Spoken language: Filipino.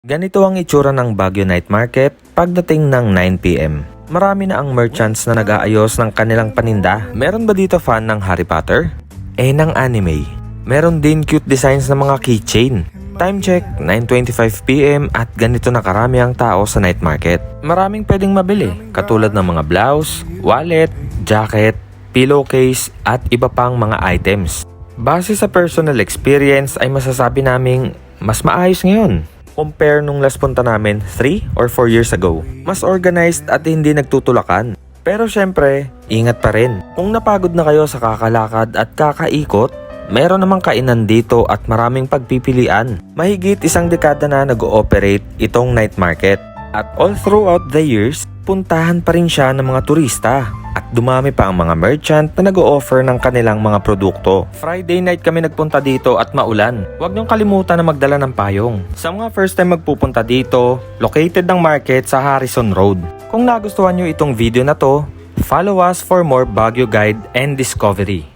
Ganito ang itsura ng Baguio Night Market pagdating ng 9 PM. Marami na ang merchants na nag-aayos ng kanilang paninda. Meron ba dito fan ng Harry Potter? Ng anime. Meron din cute designs ng mga keychain. Time check, 9:25 PM at ganito na karami ang tao sa night market. Maraming pwedeng mabili, katulad ng mga blouse, wallet, jacket, pillowcase at iba pang mga items. Base sa personal experience ay masasabi naming mas maayos ngayon compare nung last punta namin 3 or 4 years ago. Mas organized at hindi nagtutulakan. Pero syempre, ingat pa rin. Kung napagod na kayo sa kakalakad at kakaikot, meron namang kainan dito at maraming pagpipilian. Mahigit isang dekada na nag-ooperate itong night market. At all throughout the years, puntahan pa rin siya ng mga turista. At dumami pa ang mga merchant na nag-o-offer ng kanilang mga produkto. Friday night kami nagpunta dito at maulan. Huwag niyong kalimutan na magdala ng payong. Sa mga first time magpupunta dito, located ang market sa Harrison Road. Kung nagustuhan niyo itong video na to, follow us for more Baguio guide and discovery.